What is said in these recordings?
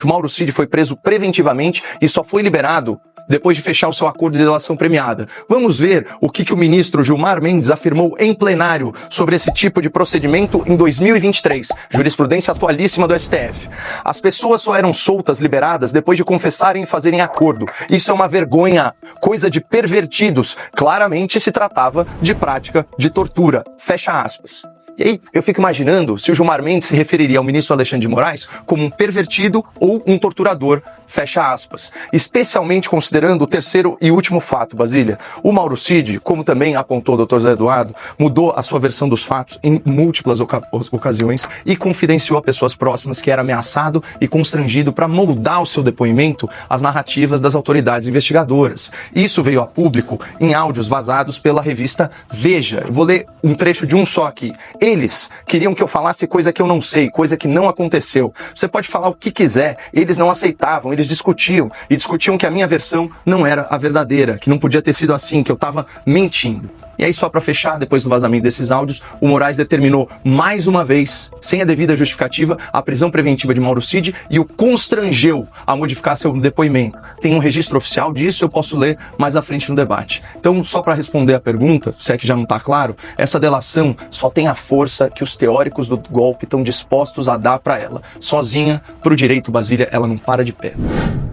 Mauro Cid foi preso preventivamente e só foi liberado depois de fechar o seu acordo de delação premiada. Vamos ver o que o ministro Gilmar Mendes afirmou em plenário sobre esse tipo de procedimento em 2023. Jurisprudência atualíssima do STF. As pessoas só eram soltas, liberadas, depois de confessarem e fazerem acordo. Isso é uma vergonha, coisa de pervertidos. Claramente se tratava de prática de tortura. Fecha aspas. E aí, eu fico imaginando se o Gilmar Mendes se referiria ao ministro Alexandre de Moraes como um pervertido ou um torturador, fecha aspas. Especialmente considerando o terceiro e último fato, Basília. O Mauro Cid, como também apontou o Dr. Zé Eduardo, mudou a sua versão dos fatos em múltiplas ocasiões e confidenciou a pessoas próximas que era ameaçado e constrangido para moldar o seu depoimento às narrativas das autoridades investigadoras. Isso veio a público em áudios vazados pela revista Veja. Eu vou ler um trecho de um só aqui. Eles queriam que eu falasse coisa que eu não sei, coisa que não aconteceu. Você pode falar o que quiser, eles não aceitavam, eles discutiam, e discutiam que a minha versão não era a verdadeira, que não podia ter sido assim, que eu estava mentindo. E aí, só para fechar, depois do vazamento desses áudios, o Moraes determinou mais uma vez, sem a devida justificativa, a prisão preventiva de Mauro Cid e o constrangeu a modificar seu depoimento. Tem um registro oficial disso, eu posso ler mais à frente no debate. Então, só para responder a pergunta, se é que já não está claro, essa delação só tem a força que os teóricos do golpe estão dispostos a dar para ela. Sozinha, para o direito, Basília, ela não para de pé.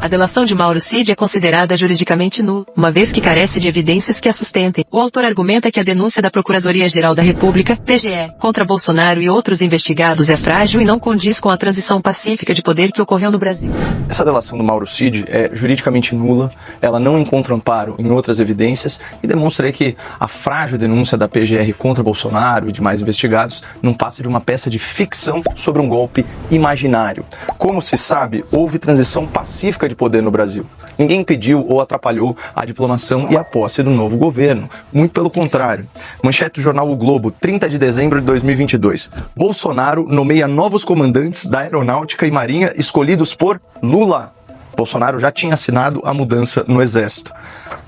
A delação de Mauro Cid é considerada juridicamente nula, uma vez que carece de evidências que a sustentem. O autor argumenta que a denúncia da Procuradoria-Geral da República, PGE, contra Bolsonaro e outros investigados é frágil e não condiz com a transição pacífica de poder que ocorreu no Brasil. Essa delação do Mauro Cid é juridicamente nula, ela não encontra amparo em outras evidências e demonstra aí que a frágil denúncia da PGR contra Bolsonaro e demais investigados não passa de uma peça de ficção sobre um golpe imaginário. Como se sabe, houve transição pacífica de poder no Brasil. Ninguém impediu ou atrapalhou a diplomação e a posse do novo governo. Muito pelo contrário. Manchete do jornal O Globo, 30 de dezembro de 2022. Bolsonaro nomeia novos comandantes da Aeronáutica e Marinha escolhidos por Lula. Bolsonaro já tinha assinado a mudança no Exército.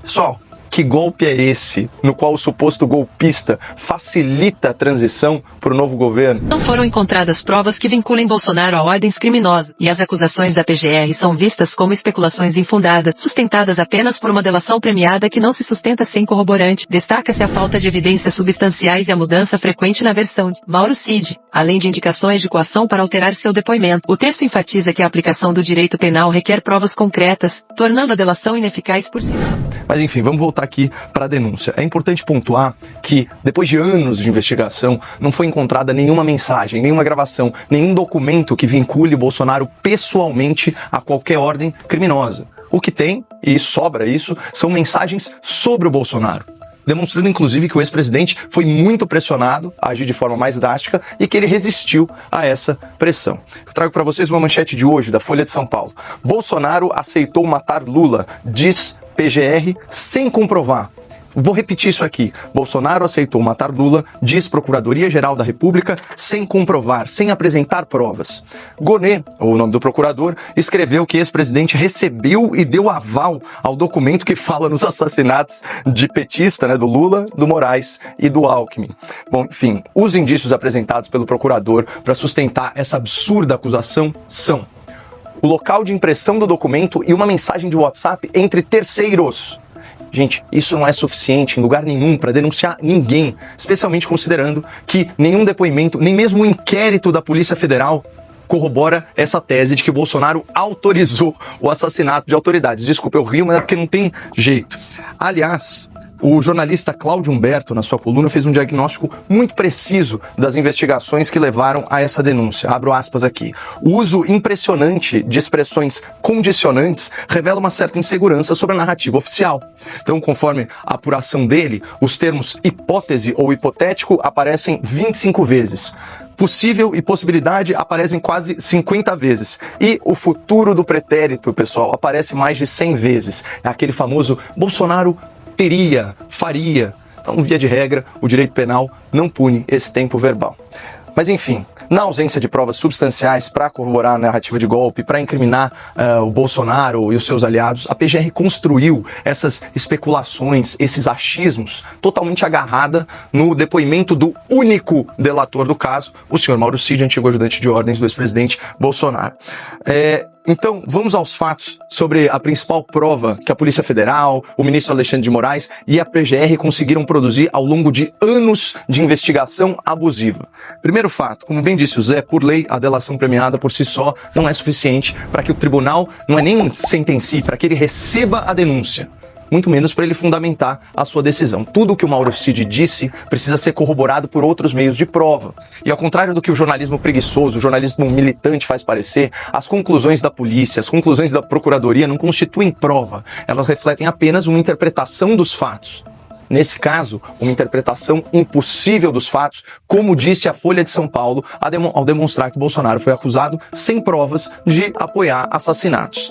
Pessoal, que golpe é esse, no qual o suposto golpista facilita a transição para o novo governo? Não foram encontradas provas que vinculem Bolsonaro a ordens criminosas, e as acusações da PGR são vistas como especulações infundadas, sustentadas apenas por uma delação premiada que não se sustenta sem corroborante. Destaca-se a falta de evidências substanciais e a mudança frequente na versão de Mauro Cid, além de indicações de coação para alterar seu depoimento. O texto enfatiza que a aplicação do direito penal requer provas concretas, tornando a delação ineficaz por si só. Mas enfim, vamos voltar aqui para a denúncia. É importante pontuar que, depois de anos de investigação, não foi encontrada nenhuma mensagem, nenhuma gravação, nenhum documento que vincule Bolsonaro pessoalmente a qualquer ordem criminosa. O que tem, e sobra isso, são mensagens sobre o Bolsonaro, demonstrando inclusive que o ex-presidente foi muito pressionado a agir de forma mais drástica e que ele resistiu a essa pressão. Eu trago para vocês uma manchete de hoje da Folha de São Paulo. Bolsonaro aceitou matar Lula, diz PGR, sem comprovar. Vou repetir isso aqui. Bolsonaro aceitou matar Lula, diz Procuradoria-Geral da República, sem comprovar, sem apresentar provas. Gonê, o nome do procurador, escreveu que ex-presidente recebeu e deu aval ao documento que fala nos assassinatos de petista, do Lula, do Moraes e do Alckmin. Bom, enfim, os indícios apresentados pelo procurador para sustentar essa absurda acusação são o local de impressão do documento e uma mensagem de WhatsApp entre terceiros. Gente, isso não é suficiente em lugar nenhum para denunciar ninguém, especialmente considerando que nenhum depoimento, nem mesmo o inquérito da Polícia Federal corrobora essa tese de que o Bolsonaro autorizou o assassinato de autoridades. Desculpa, eu rio, mas é porque não tem jeito. Aliás, o jornalista Cláudio Humberto, na sua coluna, fez um diagnóstico muito preciso das investigações que levaram a essa denúncia. Abro aspas aqui. O uso impressionante de expressões condicionantes revela uma certa insegurança sobre a narrativa oficial. Então, conforme a apuração dele, os termos hipótese ou hipotético aparecem 25 vezes. Possível e possibilidade aparecem quase 50 vezes. E o futuro do pretérito, pessoal, aparece mais de 100 vezes. É aquele famoso Bolsonaro teria, faria. Então, via de regra, o direito penal não pune esse tempo verbal. Mas, enfim, na ausência de provas substanciais para corroborar a narrativa de golpe, para incriminar o Bolsonaro e os seus aliados, a PGR construiu essas especulações, esses achismos, totalmente agarrada no depoimento do único delator do caso, o senhor Mauro Cid, antigo ajudante de ordens do ex-presidente Bolsonaro. Então, vamos aos fatos sobre a principal prova que a Polícia Federal, o ministro Alexandre de Moraes e a PGR conseguiram produzir ao longo de anos de investigação abusiva. Primeiro fato, como bem disse o Zé, por lei, a delação premiada por si só não é suficiente para que o tribunal não é nem sentencie, para que ele receba a denúncia. Muito menos para ele fundamentar a sua decisão. Tudo o que o Mauro Cid disse precisa ser corroborado por outros meios de prova. E ao contrário do que o jornalismo preguiçoso, o jornalismo militante faz parecer, as conclusões da polícia, as conclusões da procuradoria não constituem prova. Elas refletem apenas uma interpretação dos fatos. Nesse caso, uma interpretação impossível dos fatos, como disse a Folha de São Paulo ao demonstrar que Bolsonaro foi acusado, sem provas, de apoiar assassinatos.